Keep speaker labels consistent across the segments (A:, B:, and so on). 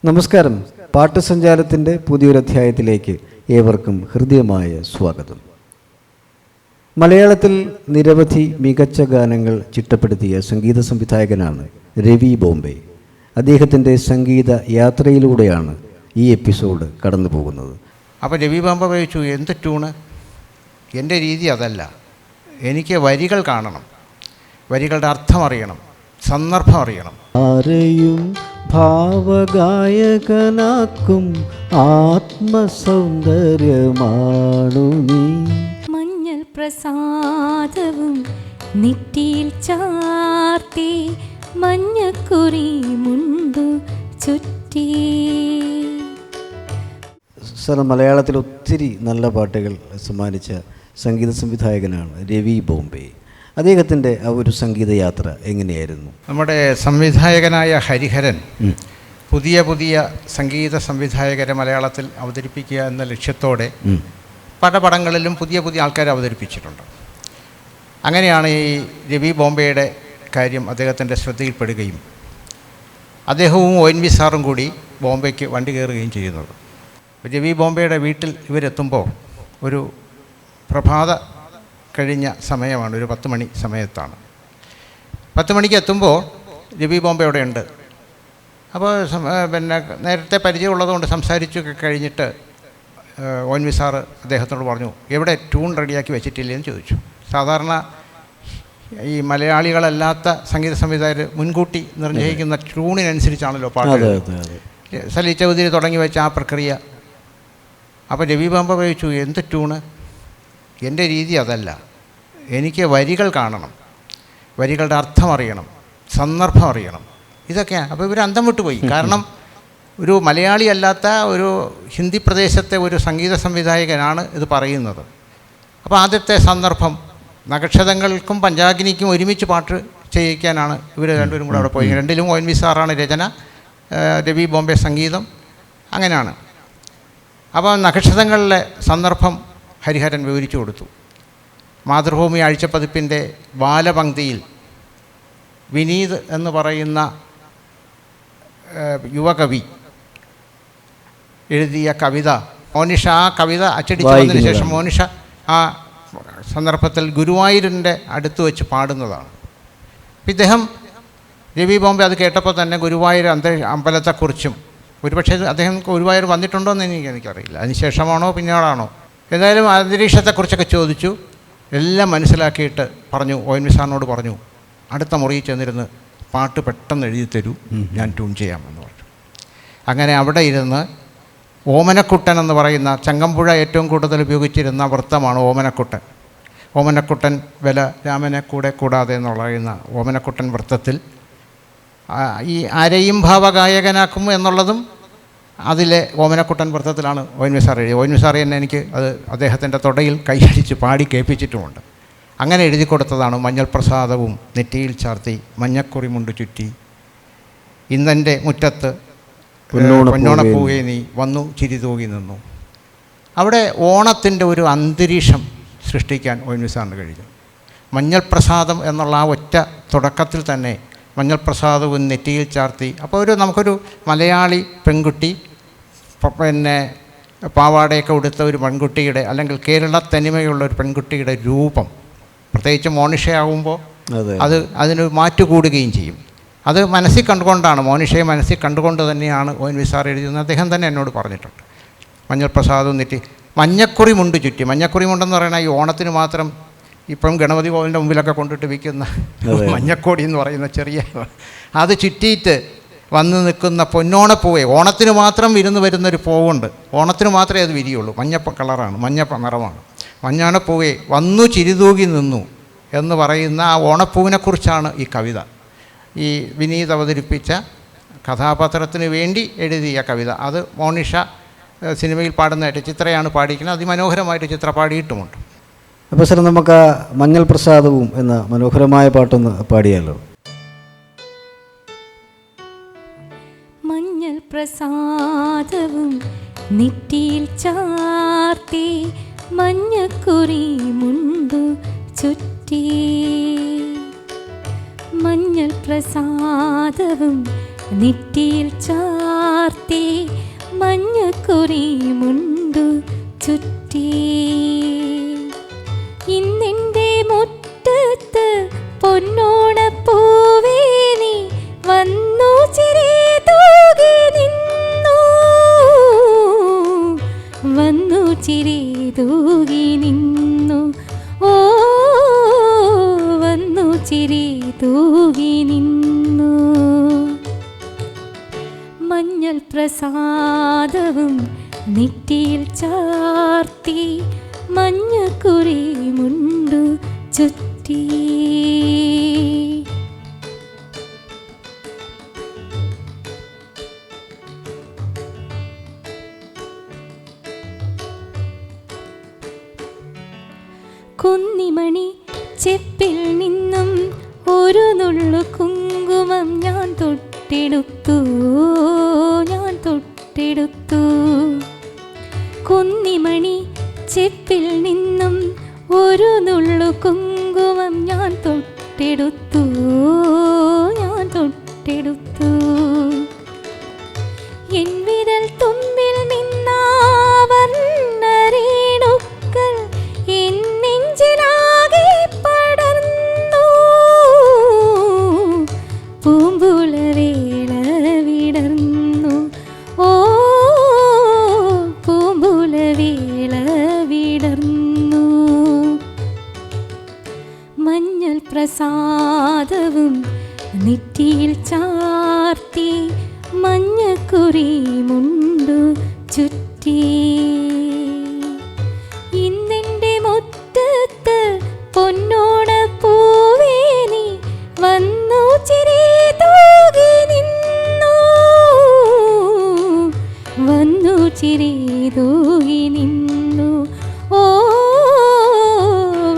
A: നമസ്കാരം. പാട്ടുസഞ്ചാരത്തിൻ്റെ പുതിയൊരു അധ്യായത്തിലേക്ക് ഏവർക്കും ഹൃദ്യമായ സ്വാഗതം. മലയാളത്തിൽ നിരവധി മികച്ച ഗാനങ്ങൾ ചിട്ടപ്പെടുത്തിയ സംഗീത സംവിധായകനാണ് രവി ബോംബെ. അദ്ദേഹത്തിൻ്റെ സംഗീത യാത്രയിലൂടെയാണ് ഈ എപ്പിസോഡ് കടന്നു പോകുന്നത്.
B: അപ്പോൾ രവി ബോംബെ ചോദിച്ചു, എന്ത് ട്യൂണ്? എൻ്റെ രീതി അതല്ല, എനിക്ക് വരികൾ കാണണം, വരികളുടെ അർത്ഥം അറിയണം, സന്ദർഭം അറിയണം.
A: ആരെയും ഭാവഗായകനാക്കും ആത്മസൗന്ദര്യമാണു നീ.
C: മഞ്ഞൾ പ്രസാദവും നെറ്റിയിൽ ചാർത്തി മഞ്ഞക്കുറി മുണ്ടു ചുറ്റി.
A: സാർ, മലയാളത്തിൽ ഒത്തിരി നല്ല പാട്ടുകൾ സമ്മാനിച്ച സംഗീത സംവിധായകനാണ് രവി ബോംബെ. അദ്ദേഹത്തിൻ്റെ ആ ഒരു സംഗീതയാത്ര എങ്ങനെയായിരുന്നു?
B: നമ്മുടെ സംവിധായകനായ ഹരിഹരൻ പുതിയ പുതിയ സംഗീത സംവിധായകരെ മലയാളത്തിൽ അവതരിപ്പിക്കുക എന്ന ലക്ഷ്യത്തോടെ പല പടങ്ങളിലും പുതിയ പുതിയ ആൾക്കാരെ അവതരിപ്പിച്ചിട്ടുണ്ട്. അങ്ങനെയാണ് ഈ രവി ബോംബെയുടെ കാര്യം അദ്ദേഹത്തിൻ്റെ ശ്രദ്ധയിൽപ്പെടുകയും അദ്ദേഹവും ONV സാറും കൂടി ബോംബെക്ക് വണ്ടി കയറുകയും ചെയ്യുന്നത്. രവി ബോംബെയുടെ വീട്ടിൽ ഇവരെത്തുമ്പോൾ ഒരു പ്രഭാത കഴിഞ്ഞ സമയമാണ്, ഒരു 10 മണി സമയത്താണ്. 10 മണിക്ക് എത്തുമ്പോൾ രവി ബോംബെ അവിടെ ഉണ്ട്. അപ്പോൾ നേരത്തെ പരിചയമുള്ളതുകൊണ്ട് സംസാരിച്ചു കഴിഞ്ഞിട്ട് ONV സാറ് അദ്ദേഹത്തോട് പറഞ്ഞു, എവിടെ ട്യൂൺ റെഡിയാക്കി വെച്ചിട്ടില്ലെന്ന് ചോദിച്ചു. സാധാരണ ഈ മലയാളികളല്ലാത്ത സംഗീത സംവിധായകർ മുൻകൂട്ടി നിർണ്ണയിക്കുന്ന ട്യൂണിനനുസരിച്ചാണല്ലോ പാട്ട്. സലീൽ ചൗധരി തുടങ്ങി വെച്ച ആ പ്രക്രിയ. അപ്പോൾ രവി ബോംബെ ചോദിച്ചു, എന്ത് ട്യൂണ്? എൻ്റെ രീതി അതല്ല, എനിക്ക് വരികൾ കാണണം, വരികളുടെ അർത്ഥം അറിയണം, സന്ദർഭം അറിയണം. ഇതൊക്കെയാണ്. അപ്പോൾ ഇവർ അന്തം വിട്ടുപോയി. കാരണം ഒരു മലയാളി അല്ലാത്ത ഒരു ഹിന്ദി പ്രദേശത്തെ ഒരു സംഗീത സംവിധായകനാണ് ഇത് പറയുന്നത്. അപ്പോൾ ആദ്യത്തെ സന്ദർഭം നക്ഷതങ്ങൾക്കും പഞ്ചാഗ്നിക്കും ഒരുമിച്ച് പാട്ട് ചെയ്യിക്കാനാണ് ഇവർ രണ്ടുപേരും കൂടെ അവിടെ പോയി. രണ്ടിലും ONV സാറാണ് രചന, രവി ബോംബെ സംഗീതം. അങ്ങനെയാണ്. അപ്പോൾ നക്ഷതങ്ങളിലെ സന്ദർഭം ഹരിഹരൻ വിവരിച്ചു കൊടുത്തു. മാതൃഭൂമി ആഴ്ചപ്പതിപ്പിൻ്റെ ബാലപംക്തിയിൽ വിനീത് എന്ന് പറയുന്ന യുവകവി എഴുതിയ കവിത, മോനിഷ ആ കവിത അച്ചടിച്ചു വന്നതിന് ശേഷം മോനിഷ ആ സന്ദർഭത്തിൽ ഗുരുവായൂരിൻ്റെ അടുത്ത് വെച്ച് പാടുന്നതാണ്. ഇദ്ദേഹം രവി ബോംബെ അത് കേട്ടപ്പോൾ തന്നെ ഗുരുവായൂർ അമ്പലത്തെക്കുറിച്ചും, ഒരുപക്ഷെ അദ്ദേഹം ഗുരുവായൂർ വന്നിട്ടുണ്ടോ എന്ന് എനിക്കറിയില്ല, അതിനുശേഷമാണോ പിന്നീടാണോ, എന്തായാലും അന്തരീക്ഷത്തെക്കുറിച്ചൊക്കെ ചോദിച്ചു. എല്ലാം മനസ്സിലാക്കിയിട്ട് പറഞ്ഞു, ONV സാറിനോട് പറഞ്ഞു, അടുത്ത മുറിയിൽ ചെന്നിരുന്ന് പാട്ട് പെട്ടെന്ന് എഴുതി തരൂ, ഞാൻ ട്യൂൺ ചെയ്യാമെന്ന് പറഞ്ഞു. അങ്ങനെ അവിടെ ഇരുന്ന് ഓമനക്കുട്ടൻ എന്ന് പറയുന്ന ചങ്ങമ്പുഴ ഏറ്റവും കൂടുതൽ ഉപയോഗിച്ചിരുന്ന വൃത്തമാണ് ഓമനക്കുട്ടൻ. ഓമനക്കുട്ടൻ വില രാമനെ കൂടെ കൂടാതെ എന്ന് പറയുന്ന ഓമനക്കുട്ടൻ വൃത്തത്തിൽ ഈ ആരെയും ഭാവഗായകനാക്കും എന്നുള്ളതും അതിലെ ഓമനക്കുട്ടൻ വൃത്തത്തിലാണ് ONV സാർ എഴുതിയത്. ONV സാർ തന്നെ എനിക്ക് അത് അദ്ദേഹത്തിൻ്റെ തൊടയിൽ കൈയടിച്ച് പാടി കേൾപ്പിച്ചിട്ടുമുണ്ട്. അങ്ങനെ എഴുതി കൊടുത്തതാണ് മഞ്ഞൾ പ്രസാദവും നെറ്റിയിൽ ചാർത്തി മഞ്ഞക്കുറി മുണ്ടു ചുറ്റി ഇന്നെൻ്റെ മുറ്റത്ത് പൊന്നോണപ്പൂവേ നീ വന്നു ചിരി തൂകി നിന്നു. അവിടെ ഓണത്തിൻ്റെ ഒരു അന്തരീക്ഷം സൃഷ്ടിക്കാൻ ONV സാറിന് കഴിഞ്ഞു. മഞ്ഞൾ പ്രസാദം എന്നുള്ള ആ ഒറ്റ തുടക്കത്തിൽ തന്നെ മഞ്ഞൾ പ്രസാദവും നെറ്റിയിൽ ചാർത്തി. അപ്പോൾ നമുക്കൊരു മലയാളി പെൺകുട്ടി, പാവാടയൊക്കെ ഉടുത്ത ഒരു പെൺകുട്ടിയുടെ, അല്ലെങ്കിൽ കേരള തനിമയുള്ള ഒരു പെൺകുട്ടിയുടെ രൂപം, പ്രത്യേകിച്ച് മോനിഷയാകുമ്പോൾ അതിന് മാറ്റുകൂടുകയും ചെയ്യും. അത് മനസ്സിൽ കണ്ടുകൊണ്ടാണ്, മോനിഷയെ മനസ്സിൽ കണ്ടുകൊണ്ട് തന്നെയാണ് ONV സാർ എഴുതുന്നത്. അദ്ദേഹം തന്നെ എന്നോട് പറഞ്ഞിട്ടുണ്ട്. മഞ്ഞൾ പ്രസാദവും നെറ്റി മഞ്ഞക്കുറി മുണ്ട് ചുറ്റി. മഞ്ഞക്കുറി മുണ്ടെന്ന് പറയുന്നത് ഈ ഓണത്തിന് മാത്രം ഇപ്പം ഗണപതി കോവിലിൻ്റെ മുമ്പിലൊക്കെ കൊണ്ടിട്ട് വിൽക്കുന്ന മഞ്ഞക്കോടി എന്ന് പറയുന്ന ചെറിയ, അത് ചുറ്റിയിട്ട് വന്ന് നിൽക്കുന്ന പൊന്നോണപ്പൂവേ, ഓണത്തിന് മാത്രം വിരുന്ന് വരുന്നൊരു പൂവുണ്ട്, ഓണത്തിന് മാത്രമേ അത് വിരിയുള്ളൂ, മഞ്ഞ കളറാണ്, മഞ്ഞ നിറമാണ്. മഞ്ഞാണപ്പൂവേ വന്നു ചിരിതൂകി നിന്നു എന്ന് പറയുന്ന ആ ഓണപ്പൂവിനെക്കുറിച്ചാണ് ഈ കവിത. ഈ വിനീത് അവതരിപ്പിച്ച കഥാപാത്രത്തിന് വേണ്ടി എഴുതിയ കവിത. അത് മോനിഷ സിനിമയിൽ പാടുന്നതായിട്ട് ചിത്രയാണ് പാടിക്കുന്നത്. അതിമനോഹരമായിട്ട് ചിത്ര പാടിയിട്ടുമുണ്ട്.
A: അപ്പോൾ സാർ, നമുക്ക് ആ മഞ്ഞൾ പ്രസാദവും എന്ന മനോഹരമായ പാട്ടൊന്ന് പാടിയാലോ?
C: മഞ്ഞൾ പ്രസാദവും നെറ്റിയിൽ ചാർത്തി മഞ്ഞക്കുറി മുണ്ടു ചുറ്റി. മഞ്ഞൾ പ്രസാദവും നെറ്റിയിൽ ചാർത്തി മഞ്ഞക്കുറി മുണ്ടു ചുറ്റി. ഇന്നെൻ്റെ മുറ്റത്ത് പൊന്നോണപ്പൂവേ നീ വന്നു ചിരി തൂകി നിന്നു, വന്നു ചിരി തൂകി നിന്നു, ഓ വന്നു ചിരി തൂകി നിന്നു. മഞ്ഞൾ പ്രസാദവും നെറ്റിയിൽ ചാർത്തി മഞ്ഞക്കുറി മുണ്ടു ചുറ്റി. കുന്നിമണി ചെപ്പിൽ നിന്നും ഒരു നുള്ളു കുങ്കുമം ഞാൻ തൊട്ടെടുത്തു, ഞാൻ തൊട്ടെടുത്തു. കുന്നിമണി ചെപ്പിൽ നിന്നും ഒരു നുള്ളു കുങ്കുമം ഞാൻ തൊട്ടെടുത്തു, ഞാൻ തൊട്ടെടുത്തു. എൻ വിരൽ തുമ്പിൽ നിന്നാവർണ്ണരേണുക്കൾ എൻ നെഞ്ചിലാകെ പടർന്നു, പൂമ്പുലവേള വിടർന്നു, ഓ പൂമ്പുലവേള വിടർന്നു. മഞ്ഞൾ പ്രസാദവും നെറ്റിയിൽ ചാർത്തി മഞ്ഞക്കുറി മുണ്ടു ചുറ്റി. ഇന്നെൻ്റെ മുറ്റത്ത് പൊന്നോണപ്പൂവേ നീ വന്നു ചിരി തൂകി നിന്നു, വന്നു ചിരി തൂകി നിന്നു, ഓ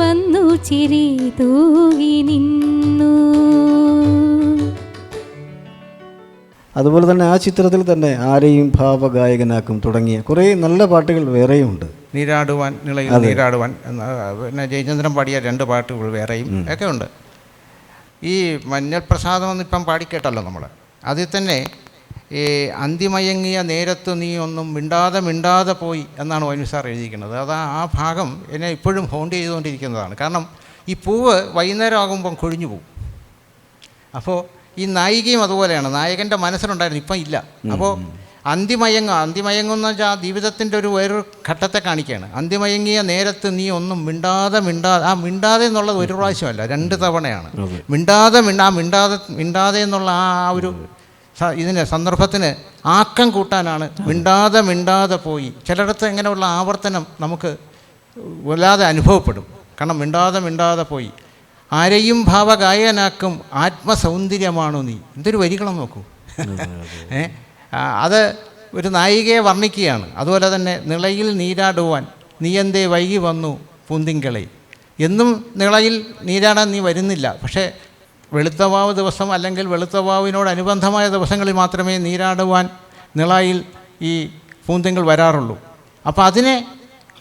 C: വന്നു ചിരി തൂകി നിന്നു.
A: അതുപോലെ തന്നെ ആ ചിത്രത്തിൽ തന്നെ ആരെയും ഭാവഗായകനാക്കും തുടങ്ങിയ കുറേ നല്ല പാട്ടുകൾ വേറെയുമുണ്ട്.
B: നീരാടുവാൻ, നിളയിൽ നീരാടുവാൻ എന്ന, പിന്നെ ജയചന്ദ്രൻ പാടിയ 2 പാട്ടുകൾ വേറെയും ഒക്കെ ഉണ്ട്. ഈ മഞ്ഞൾ പ്രസാദം എന്നിപ്പം പാടിക്കേട്ടല്ലോ നമ്മൾ. അതിൽ തന്നെ ഈ അന്തിമയങ്ങിയ നേരത്ത് നീ ഒന്നും മിണ്ടാതെ പോയി എന്നാണ് വൈനു സാർ എഴുതിയിരിക്കുന്നത്. അത് ആ ഭാഗം എന്നെ ഇപ്പോഴും ഹോണ്ട് ചെയ്തുകൊണ്ടിരിക്കുന്നതാണ്. കാരണം ഈ പൂവ് വൈകുന്നേരം ആകുമ്പം കൊഴിഞ്ഞു പോകും. അപ്പോൾ ഈ നായികയും അതുപോലെയാണ്. നായകൻ്റെ മനസ്സിലുണ്ടായിരുന്നു, ഇപ്പം ഇല്ല. അപ്പോൾ അന്തിമയങ്ങുന്ന വെച്ചാൽ ജീവിതത്തിൻ്റെ ഒരു വേറൊരു ഘട്ടത്തെ കാണിക്കുകയാണ്. അന്തിമയങ്ങിയ നേരത്ത് നീ ഒന്നും മിണ്ടാതെ എന്നുള്ളത് ഒരു പ്രാവശ്യമല്ല, 2 തവണയാണ്. മിണ്ടാതെ എന്നുള്ള ആ ഒരു ഇതിന് സന്ദർഭത്തിന് ആക്കം കൂട്ടാനാണ് മിണ്ടാതെ പോയി. ചിലയിടത്ത് ഇങ്ങനെയുള്ള ആവർത്തനം നമുക്ക് വല്ലാതെ അനുഭവപ്പെടും. കാരണം മിണ്ടാതെ പോയി. ആരെയും ഭാവഗായകനാക്കും ആത്മസൗന്ദര്യമാണോ നീ. എന്തൊരു വരികളെന്ന് നോക്കൂ. അത് ഒരു നായികയെ വർണ്ണിക്കുകയാണ്. അതുപോലെ തന്നെ നിളയിൽ നീരാടുവാൻ നീ എന്തേ വൈകി വന്നു പൂന്തിങ്കളെ. എന്നും നിളയിൽ നീരാടാൻ നീ വരുന്നില്ല, പക്ഷേ വെളുത്തവാവ് ദിവസം അല്ലെങ്കിൽ വെളുത്തവാവിനോടനുബന്ധമായ ദിവസങ്ങളിൽ മാത്രമേ നീരാടുവാൻ നിളയിൽ ഈ പൂന്തിങ്കൾ വരാറുള്ളൂ. അപ്പോൾ അതിനെ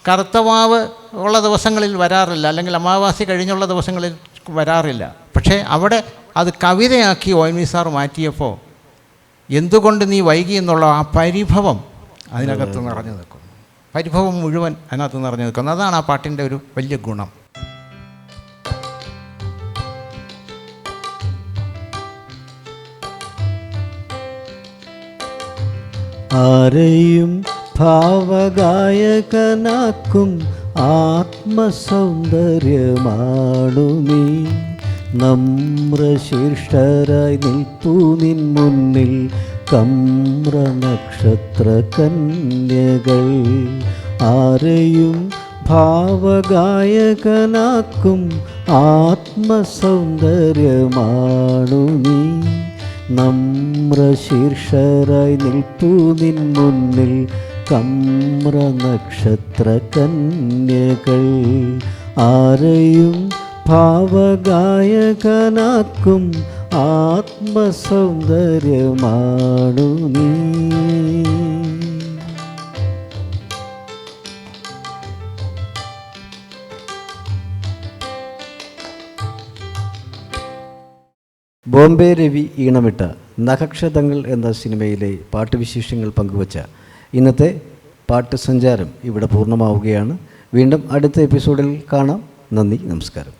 B: കറുത്തവാവ് ഉള്ള ദിവസങ്ങളിൽ വരാറില്ല, അല്ലെങ്കിൽ അമാവാസി കഴിഞ്ഞുള്ള ദിവസങ്ങളിൽ വരാറില്ല. പക്ഷേ അവിടെ അത് കവിതയാക്കി ഒ.എൻ.വി. സാർ മാറ്റിയപ്പോൾ എന്തുകൊണ്ട് നീ വൈകി എന്നുള്ള ആ പരിഭവം അതിനകത്ത് നിറഞ്ഞു നിൽക്കുന്നു. പരിഭവം മുഴുവൻ അതിനകത്ത് നിറഞ്ഞു നിൽക്കുന്നു. അതാണ് ആ പാട്ടിൻ്റെ ഒരു വലിയ ഗുണം.
A: ആരെയും ഭാവഗായകനാക്കും ആത്മസൗന്ദര്യമാണു നീ. നമ്രശീർഷരായി നിൽപ്പൂ നിൻ മുന്നിൽ കമ്രനക്ഷത്ര കന്യകൾ. ആരെയും ഭാവഗായകനാക്കും ആത്മസൗന്ദര്യമാണു നീ. നമ്രശീർഷരായി നിൽപ്പൂ നിൻ മുന്നിൽ കമ്രനക്ഷത്ര കന്യകൾ. ആരെയും ഭാവഗായകനാക്കും ആത്മസൗന്ദര്യമാണു നീ. ബോംബെ രവി ഈണമിട്ട നഖക്ഷതങ്ങൾ എന്ന സിനിമയിലെ പാട്ടുവിശേഷങ്ങൾ പങ്കുവച്ച ഇന്നത്തെ പാട്ട് സഞ്ചാരം ഇവിടെ പൂർണ്ണമാവുകയാണ്. വീണ്ടും അടുത്ത എപ്പിസോഡിൽ കാണാം. നന്ദി, നമസ്കാരം.